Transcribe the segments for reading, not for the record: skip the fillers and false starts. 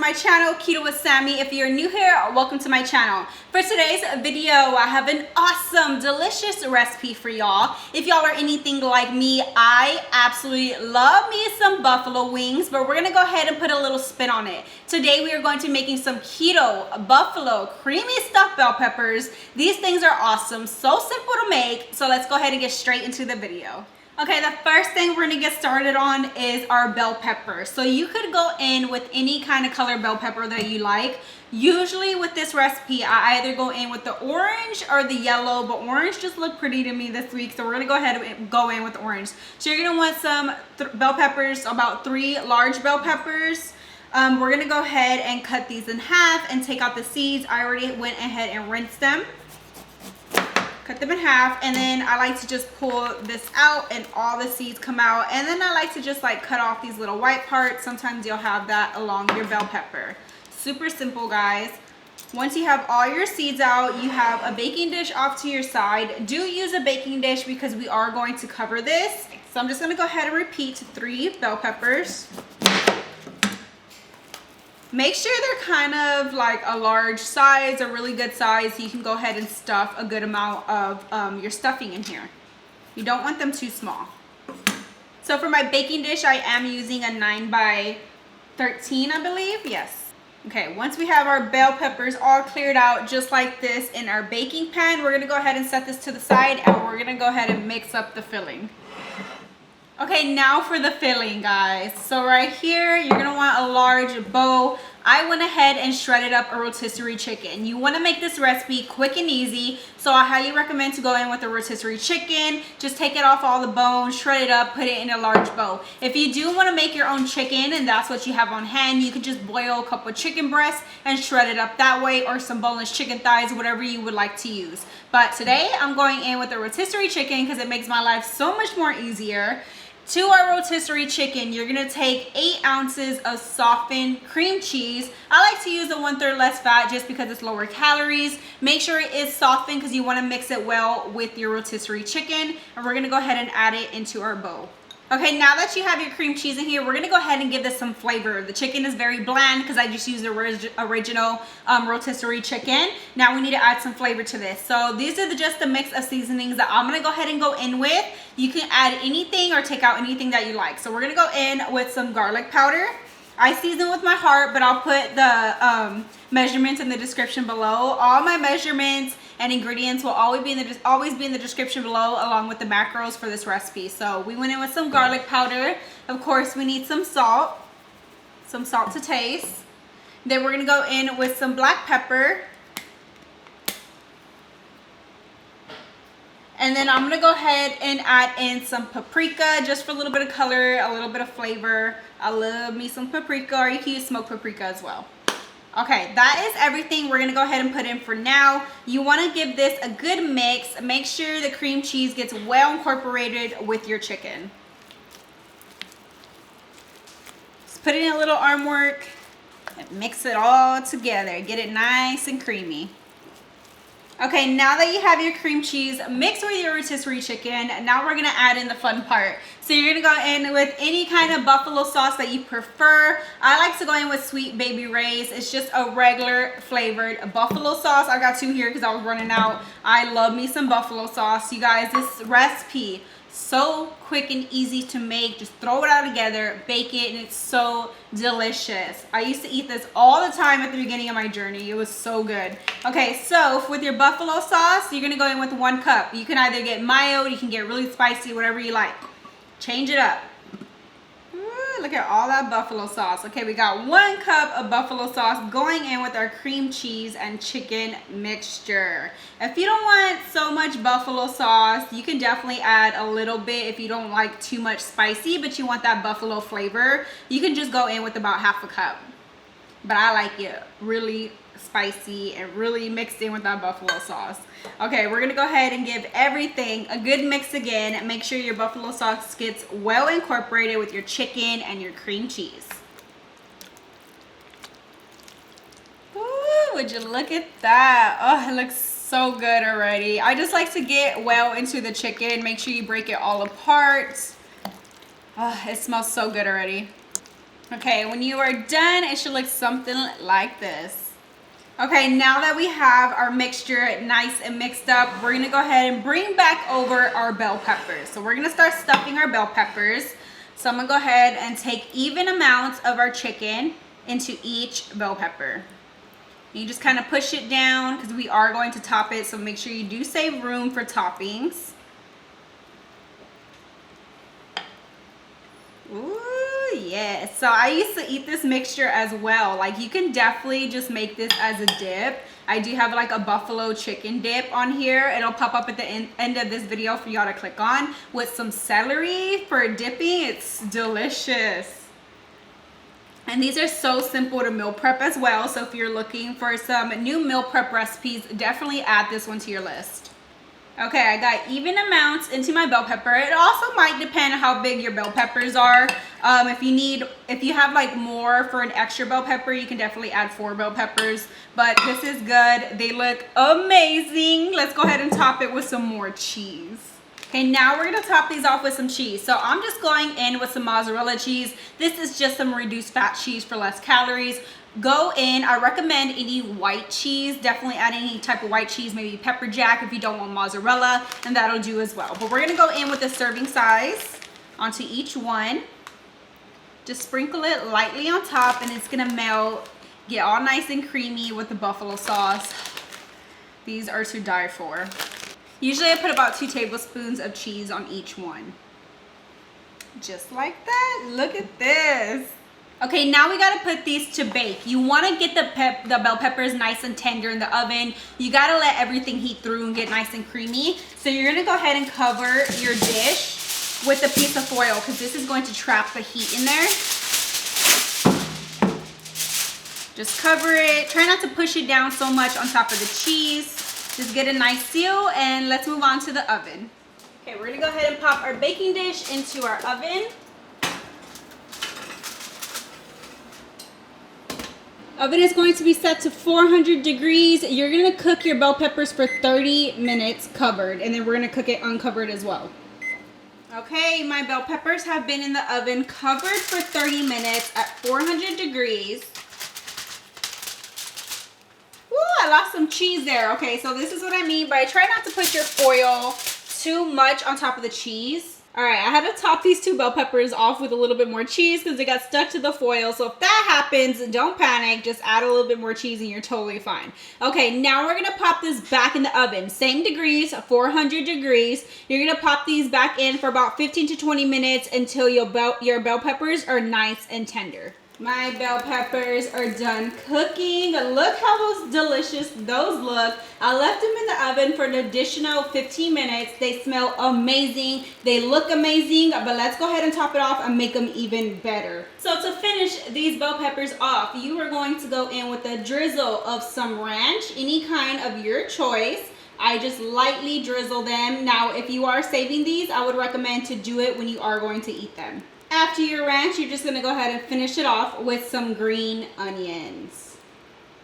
my channel, Keto with Sammy. If you're new here, welcome to my channel. For today's video, I have an awesome, delicious recipe for y'all. If y'all are anything like me, I absolutely love me some buffalo wings, but we're gonna go ahead and put a little spin on it. Today, we are going to be making some keto buffalo creamy stuffed bell peppers. These things are awesome, so simple to make. So let's go ahead and get straight into the video. Okay, the first thing we're gonna get started on is our bell pepper. So you could go in with any kind of color bell pepper that you like. Usually with this recipe, I either go in with the orange or the yellow, but orange just looked pretty to me this week, so we're gonna go ahead and go in with orange. So you're gonna want some bell peppers, about 3 large bell peppers. We're gonna go ahead and cut these in half and take out the seeds. I already went ahead and rinsed them. Cut them in half, and then I like to just pull this out and all the seeds come out, and then I like to just like cut off these little white parts. Sometimes you'll have that along your bell pepper. Super simple, guys. Once you have all your seeds out, you have a baking dish off to your side. Do use a baking dish because we are going to cover this. So I'm just going to go ahead and repeat 3 bell peppers. Make sure they're kind of like a large size, a really good size, so you can go ahead and stuff a good amount of your stuffing in here. You don't want them too small. So for my baking dish, I am using a 9 by 13, I believe. Yes. Okay, once we have our bell peppers all cleared out just like this in our baking pan, we're gonna go ahead and set this to the side, and we're gonna go ahead and mix up the filling. Okay, now for the filling, guys. So right here, you're gonna want a large bowl. I went ahead and shredded up a rotisserie chicken. You wanna make this recipe quick and easy, so I highly recommend to go in with a rotisserie chicken. Just take it off all the bones, shred it up, put it in a large bowl. If you do wanna make your own chicken and that's what you have on hand, you could just boil a couple of chicken breasts and shred it up that way, or some boneless chicken thighs, whatever you would like to use. But today, I'm going in with a rotisserie chicken because it makes my life so much more easier. To our rotisserie chicken, you're gonna take 8 ounces of softened cream cheese. I like to use the 1/3 less fat just because it's lower calories. Make sure it is softened because you wanna mix it well with your rotisserie chicken. And we're gonna go ahead and add it into our bowl. Okay, now that you have your cream cheese in here, we're gonna go ahead and give this some flavor. The chicken is very bland because I just used the original rotisserie chicken. Now we need to add some flavor to this. So these are just the mix of seasonings that I'm gonna go ahead and go in with. You can add anything or take out anything that you like. So we're gonna go in with some garlic powder. I season with my heart, but I'll put the measurements in the description below. All my measurements and ingredients will always be in the description below, along with the macros for this recipe. So we went in with some garlic powder. Of course, we need some salt to taste. Then we're gonna go in with some black pepper. And then I'm gonna go ahead and add in some paprika, just for a little bit of color, a little bit of flavor. I love me some paprika, or you can use smoked paprika as well. Okay, that is everything we're gonna go ahead and put in for now. You wanna give this a good mix. Make sure the cream cheese gets well incorporated with your chicken. Just put it in a little arm work and mix it all together. Get it nice and creamy. Okay, now that you have your cream cheese mixed with your rotisserie chicken, now we're gonna add in the fun part. So you're gonna go in with any kind of buffalo sauce that you prefer. I like to go in with Sweet Baby Ray's. It's just a regular flavored buffalo sauce. I got 2 here because I was running out. I love me some buffalo sauce. You guys, this recipe, so quick and easy to make. Just throw it all together, bake it, and it's so delicious. I used to eat this all the time at the beginning of my journey. It was so good. Okay, so with your buffalo sauce, you're gonna go in with 1 cup. You can either get mild, you can get really spicy, whatever you like. Change it up. Ooh, look at all that buffalo sauce. Okay, we got 1 cup of buffalo sauce going in with our cream cheese and chicken mixture. If you don't want so much buffalo sauce, you can definitely add a little bit if you don't like too much spicy, but you want that buffalo flavor. You can just go in with about 1/2 cup. But I like it really spicy and really mixed in with that buffalo sauce. Okay, we're gonna go ahead and give everything a good mix again. Make sure your buffalo sauce gets well incorporated with your chicken and your cream cheese. Ooh, would you look at that? Oh, it looks so good already. I just like to get well into the chicken. Make sure you break it all apart. Oh, it smells so good already. Okay, when you are done, it should look something like this. Okay, now that we have our mixture nice and mixed up, we're gonna go ahead and bring back over our bell peppers. So we're gonna start stuffing our bell peppers. So I'm gonna go ahead and take even amounts of our chicken into each bell pepper. You just kind of push it down because we are going to top it, so make sure you do save room for toppings. Ooh, yes. So I used to eat this mixture as well. Like, you can definitely just make this as a dip. I do have like a buffalo chicken dip on here. It'll pop up at the end of this video for y'all to click on with some celery for dipping. It's delicious. And these are so simple to meal prep as well. So if you're looking for some new meal prep recipes, definitely add this one to your list. Okay, I got even amounts into my bell pepper. It also might depend on how big your bell peppers are. If you have like more for an extra bell pepper, you can definitely add 4 bell peppers. But this is good. They look amazing. Let's go ahead and top it with some more cheese. Okay, now we're gonna top these off with some cheese. So I'm just going in with some mozzarella cheese. This is just some reduced fat cheese for less calories. Go in, I recommend any white cheese. Definitely add any type of white cheese, maybe pepper jack if you don't want mozzarella, and that'll do as well. But we're gonna go in with the serving size onto each one. Just sprinkle it lightly on top and it's gonna melt, get all nice and creamy with the buffalo sauce. These are to die for. Usually I put about 2 tablespoons of cheese on each one. Just like that. Look at this. Okay, now we gotta put these to bake. You wanna get the bell peppers nice and tender in the oven. You gotta let everything heat through and get nice and creamy. So you're gonna go ahead and cover your dish with a piece of foil because this is going to trap the heat in there. Just cover it. Try not to push it down so much on top of the cheese. Just get a nice seal and let's move on to the oven. Okay, we're gonna go ahead and pop our baking dish into our oven. Oven is going to be set to 400 degrees. You're gonna cook your bell peppers for 30 minutes covered, and then we're gonna cook it uncovered as well. Okay, my bell peppers have been in the oven covered for 30 minutes at 400 degrees. Ooh, I lost some cheese there. Okay, so this is what I mean by try not to put your foil too much on top of the cheese. All right, I had to top these 2 bell peppers off with a little bit more cheese because they got stuck to the foil. So if that happens, don't panic. Just add a little bit more cheese and you're totally fine. Okay, now we're gonna pop this back in the oven. Same degrees, 400 degrees. You're gonna pop these back in for about 15 to 20 minutes until your bell peppers are nice and tender. My bell peppers are done cooking. Look how delicious those look. I left them in the oven for an additional 15 minutes. They smell amazing. They look amazing, but let's go ahead and top it off and make them even better. So to finish these bell peppers off, you are going to go in with a drizzle of some ranch, any kind of your choice. I just lightly drizzle them. Now, if you are saving these, I would recommend to do it when you are going to eat them. After your ranch, you're just gonna go ahead and finish it off with some green onions.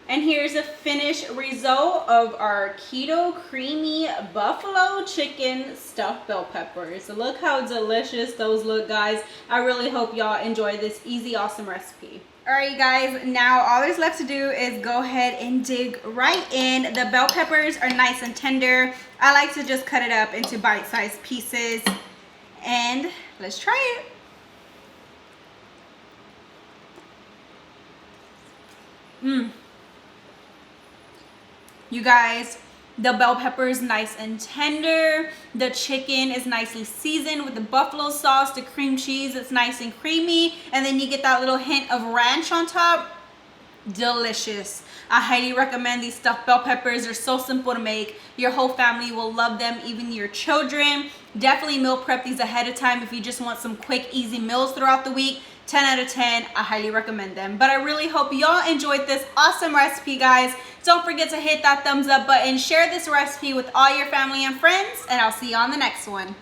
And here's a finished result of our keto creamy buffalo chicken stuffed bell peppers. Look how delicious those look, guys. I really hope y'all enjoy this easy, awesome recipe. All right, guys, now all there's left to do is go ahead and dig right in. The bell peppers are nice and tender. I like to just cut it up into bite-sized pieces. And let's try it. You guys, the bell pepper is nice and tender. The chicken is nicely seasoned with the buffalo sauce, the cream cheese. It's nice and creamy. And then you get that little hint of ranch on top. Delicious. I highly recommend these stuffed bell peppers. They're so simple to make. Your whole family will love them, even your children. Definitely meal prep these ahead of time if you just want some quick, easy meals throughout the week. 10 out of 10, I highly recommend them. But I really hope y'all enjoyed this awesome recipe, guys. Don't forget to hit that thumbs up button, share this recipe with all your family and friends, and I'll see you on the next one.